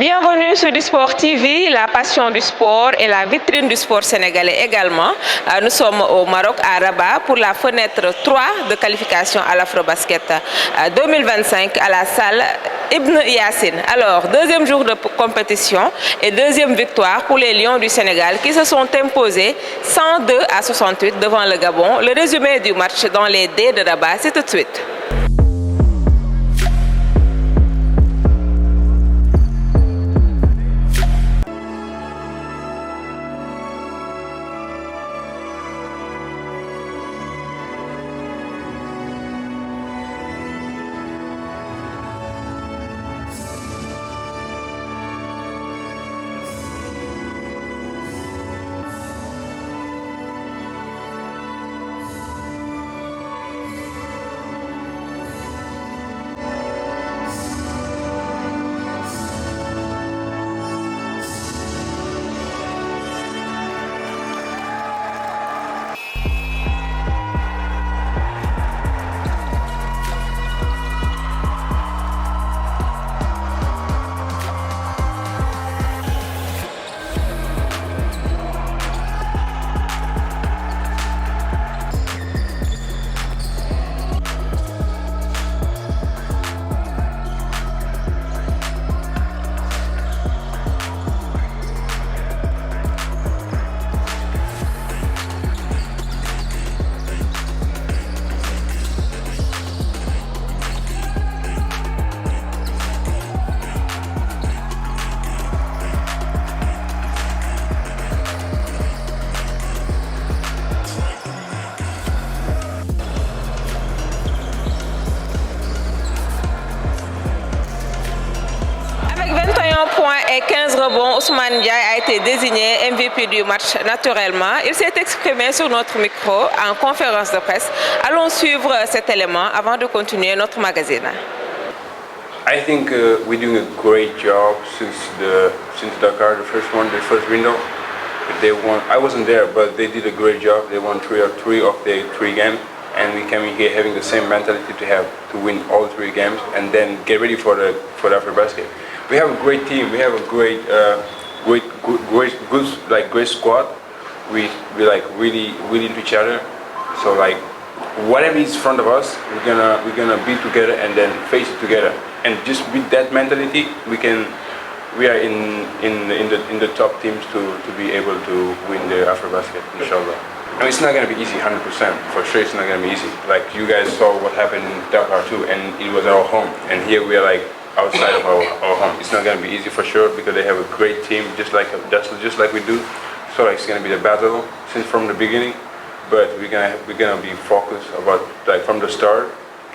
Bienvenue sur du Sport TV, la passion du sport et la vitrine du sport sénégalais également. Nous sommes au Maroc, à Rabat, pour la fenêtre 3 de qualification à l'Afrobasket 2025 à la salle Ibn Yassine. Alors, deuxième jour de compétition et deuxième victoire pour les Lions du Sénégal qui se sont imposés 102-68 devant le Gabon. Le résumé du match dans les D de Rabat, c'est tout de suite. Points et 15 rebonds, Ousmane Ndiaye a été désigné MVP du match naturellement. Il s'est exprimé sur notre micro en conférence de presse. Allons suivre cet élément avant de continuer notre magazine. I think we're doing a great job since Dakar, the first window. They won. I wasn't there, but they did a great job. They won three of the 3 games, and we came in here having the same mentality to win all 3 games and then get ready for the Afrobasket. We have a great team. We have a great squad. We like really into each other. So like whatever is in front of us, we're gonna be together and then face it together. And just with that mentality, we are in the top teams to be able to win the Afrobasket, inshallah. I mean, it's not gonna be easy, 100%. For sure, it's not gonna be easy. Like you guys saw what happened in Dakar too, and it was our home. And here we are like outside of our home. It's not going to be easy for sure because they have a great team just like we do. So it's going to be the battle since from the beginning, but we're gonna be focused about like from the start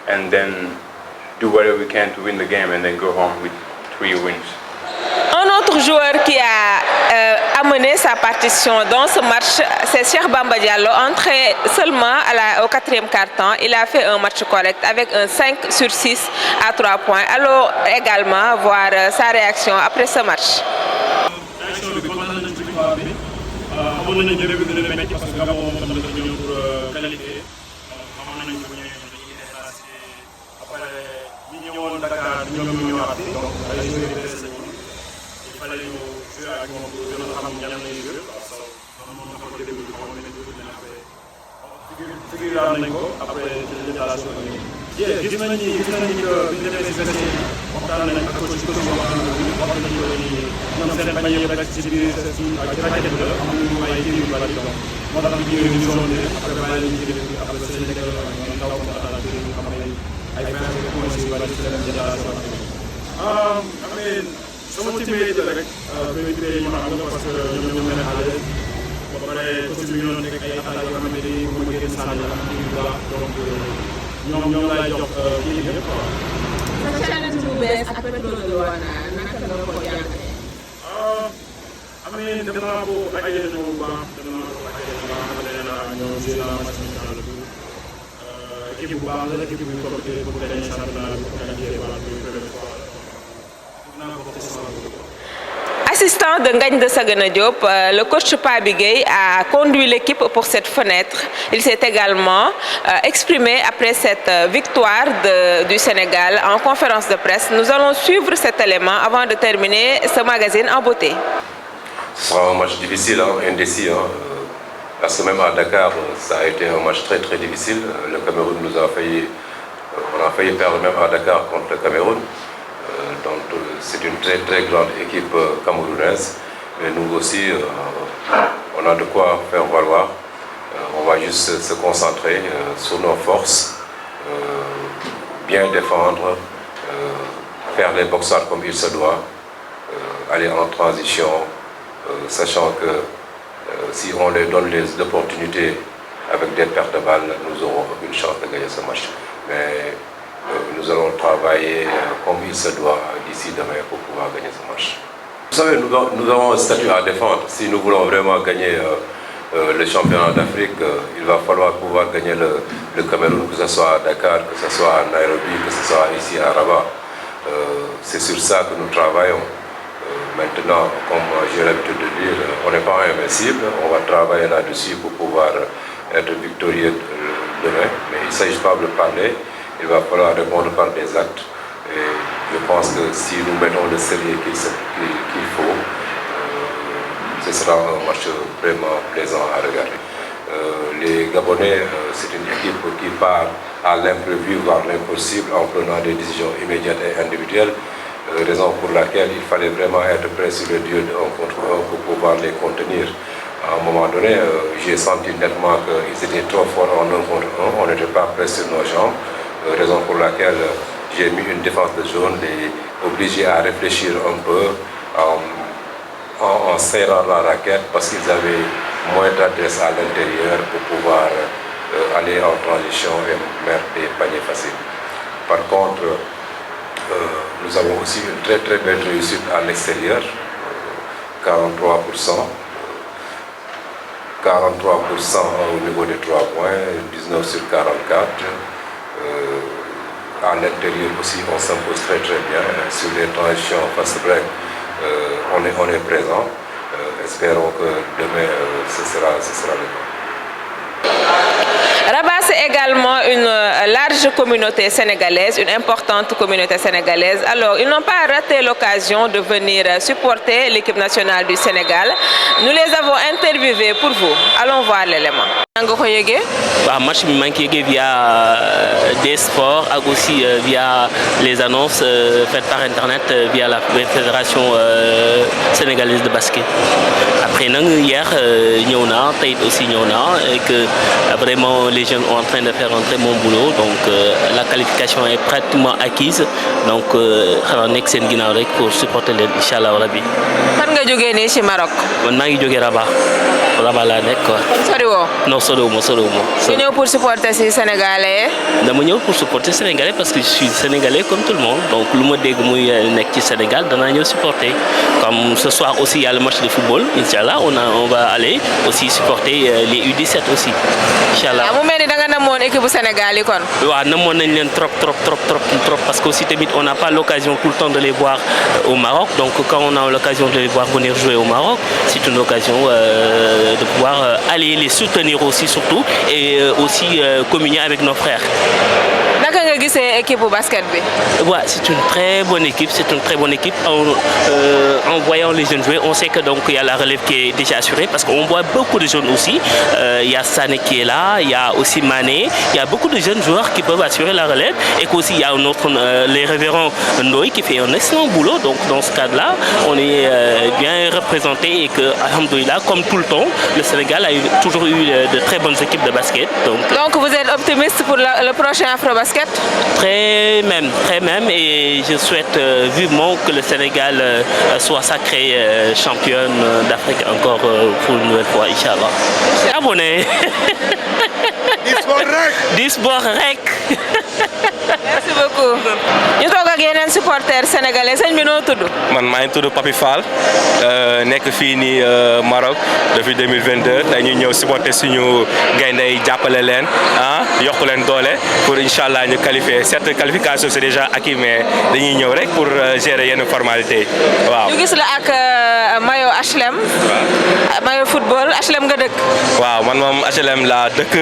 and then do whatever we can to win the game and then go home with 3 wins. Un autre joueur qui a amené sa partition dans ce match, c'est Cheikh Bamba Diallo, entré seulement au 4e quart-temps. Il a fait un match correct avec un 5 sur 6 à 3 points. Alors également voir sa réaction après ce match. Sama teammate la rek béy ñu xam nga parce que ñoom leen xale ba pare coach bi ñoo nekk ay attaques yoo xamante ni moom mooy génn sànni am ci bu baax donc ñoom laay jox kii bi yëpp quoi. Sa challenge bu bees ak Petro de Luanda naka nga ko jàngatee. Amee dem naa ko ay ñoom bu baax dem naa ko ay baax xamante ne naa ñoom joué naa match bi dans le tour équipe bu baax la équipe bu compété pour gagner championnat bi pour qualifier wala pour première fois. Assistant de Ngagne de Sagana Diop, le coach Pabi Gueye a conduit l'équipe pour cette fenêtre. Il s'est également exprimé après cette victoire du Sénégal en conférence de presse. Nous allons suivre cet élément avant de terminer ce magazine en beauté. Ce sera un match difficile, indécis, parce que même à Dakar, ça a été un match très très difficile. Le Cameroun nous a failli, on a failli perdre même à Dakar contre le Cameroun. Donc c'est une très très grande équipe camerounaise. Mais nous aussi, on a de quoi faire valoir. On va juste se concentrer sur nos forces, bien défendre, faire les boxeurs comme il se doit, aller en transition, sachant que si on leur donne les opportunités avec des pertes de balles, nous aurons une chance de gagner ce match. Mais nous allons travailler comme il se doit d'ici demain pour pouvoir gagner ce match. Vous savez, nous avons un statut à défendre. Si nous voulons vraiment gagner le championnat d'Afrique, il va falloir pouvoir gagner le Cameroun, que ce soit à Dakar, que ce soit à Nairobi, que ce soit ici à Rabat. C'est sur ça que nous travaillons. Maintenant, comme j'ai l'habitude de dire, on n'est pas invincible. On va travailler là-dessus pour pouvoir être victorieux demain. Mais il ne s'agit pas de parler. Il va falloir répondre par des actes. Et je pense que si nous mettons le sérieux qu'il faut, ce sera un match vraiment plaisant à regarder. Les Gabonais, c'est une équipe qui part à l'imprévu, voire l'impossible, en prenant des décisions immédiates et individuelles. Raison pour laquelle il fallait vraiment être prêt sur le duel de 1 contre 1 pour pouvoir les contenir. À un moment donné, j'ai senti nettement qu'ils étaient trop forts en 1 contre 1, on n'était pas prêt sur nos jambes. Raison pour laquelle j'ai mis une défense de zone et obligé à réfléchir un peu en serrant la raquette parce qu'ils avaient moins d'adresse à l'intérieur pour pouvoir aller en transition et mettre des paniers faciles. Par contre, nous avons aussi une très très belle réussite à l'extérieur, 43%. 43% au niveau des 3 points, 19 sur 44. À l'intérieur aussi, on s'impose très très bien. Sur les transitions fast break, on est présent. Espérons que demain, ce sera le cas. Rabat, c'est également une large communauté sénégalaise, une importante communauté sénégalaise. Alors, ils n'ont pas raté l'occasion de venir supporter l'équipe nationale du Sénégal. Nous les avons interviewés pour vous. Allons voir l'élément. Match mi manqué via des sports et aussi via les annonces faites par internet via la fédération sénégalaise de basket. Après hier ñëw na tey aussi ñëw na et que vraiment les jeunes sont en train de faire un très bon boulot, donc la qualification est pratiquement acquise, donc xanaa nekk seen ginnaaw rek pour supporter leen inchallah rabbi. Fan nga jógee nii ci Maroc? Man maa ngi jógee Rabat laa nekk quoi. Sori woo? Non soriwuma. Tu ñëw pour supporter ci Sénégalais? Dama ñëw pour supporter Sénégalais parce que je suis Sénégalais comme tout le monde, donc lu ma dégg muy nekk ci Sénégal danaa ñëw supporter. Comme ce soir aussi il y a le match de football, inchallah on va aller aussi supporter les U17 aussi, inchallah. Mu mel ni da nga namoon équipe bu Sénégal yi kon? Waaw namoon nañ leen trop parce que aussi tamit on n'a pas l'occasion tout le temps de les voir au Maroc, donc quand on a l'occasion de les voir venir jouer au Maroc, c'est une occasion de pouvoir aller les soutenir aussi surtout et aussi communier avec nos frères. Naka nga gisee équipe bu basket bi? Ouais, c'est une très bonne équipe, en voyant les jeunes jouer, on sait que donc il y a la relève qui est déjà assurée parce qu'on voit beaucoup de jeunes aussi. Il y a Sané qui est là, il y a aussi Mané, il y a beaucoup de jeunes joueurs qui peuvent assurer la relève et qu'aussi il y a les révérends Ndoye qui fait un excellent boulot. Donc dans ce cadre-là, on est bien représenté et que, alhamdoulilah, comme tout le temps, le Sénégal a toujours eu de très bonnes équipes de basket. Donc vous êtes optimiste pour le prochain Afrobasket? Très même, et je souhaite vivement que le Sénégal soit sacré championne d'Afrique encore pour une nouvelle fois, Inch'Allah. Abonné. Disport rec. Merci beaucoup. Ñu toog ak yeneen supporters sénégalais sëñ bi noo tudd? Man maa ngi tudd Papi Fall nekk fii nii Maroc depuis 2022 tey ñu ñëw supporter suñu gaynde yi jàppale leen yokk leen doole pour inchallah ñu qualifier certes qualification c'est déjà acquis mais dañuy ñëw rek pour gérer yenn formalité waaw. ñu gis la ak maillot HLM. maillot football HLM nga dëkk. waaw man moom HLM laa dëkk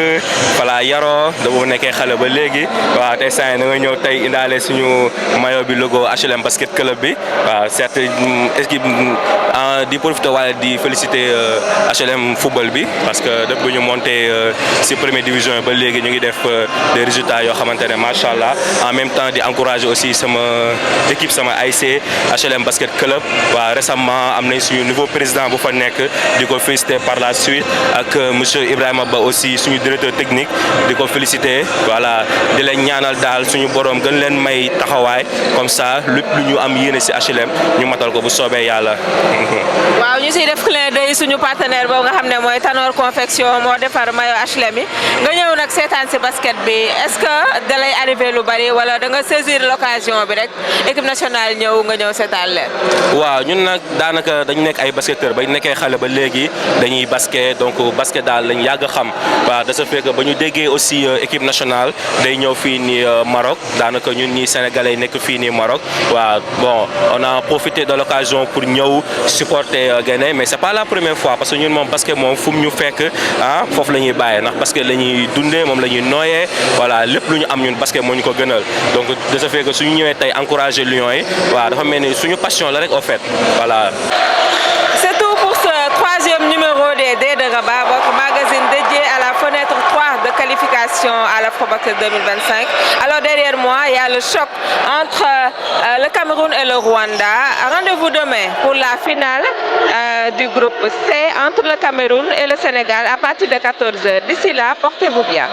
voilà yaroo da boo nekkee xale ba léegi waaw tey saa yi da nga ñëw tey indaale suñu maillot bi logo HLM basket club bi waaw certes équipe di profiter wala di féliciter HLM football bi parce que depuis ñu monté ci première division ba léegi ñu ngi def des résultats yoo xamante ne macha allah en même temps di encourager aussi sama équipe sama ASC HLM basket club waaw récemment am nañ suñu nouveau président bu fa nekk di ko féliciter par la suite ak monsieur Ibrahima Ba aussi suñu directeur technique di ko féliciter voilà di leen ñaanal daal suñu borom gën leen may taxawaay comme ça lépp lu ñu am yéene ci HLM ñu matal ko bu soobee yàlla. waaw ñu siy def clin d'œil suñu partenaire boobu nga xam ne mooy Tanor confection moo defar maillot HLM yi nga ñëw nag seetaan ci basket bi est-ce que da lay arrivé lu bari wala da nga saisir l'occasion bi rek équipe nationale ñëw nga ñëw seetaan leen. waaw ñun nag daanaka dañu nekk ay basketteurs ba ñu nekkee xale ba léegi dañuy basket donc basket daal lañ yàgg xam waaw de ce fait que ba ñu déggee aussi équipe nationale day ñëw fii nii Maroc daanaka ñun ñii sénégalais yi nekk fii nii Maroc waaw bon on a profité de l'occasion pour ñëw supporter Guinée mais c'est pas la première fois parce que ñun moom basket moom fu mu ñu fekk foofu la ñuy bàyyee ndax basket la ñuy dundee moom la ñuy nooyee voilà lépp lu ñu am ñun basket moo ñu ko gënal donc de ce fait que suñu ñëwee tey encourager Lions yi waaw dafa mel ni suñu passion la rek au fait voilà. C'est tout pour ce troisième numéro des Dés de Rabat, votre magazine dédié à la fenêtre 3 de qualification à l'Afrobasket 2025. Alors derrière moi, il y a le choc entre le Cameroun et le Rwanda. Rendez-vous demain pour la finale du groupe C entre le Cameroun et le Sénégal à partir de 14h. D'ici là, portez-vous bien.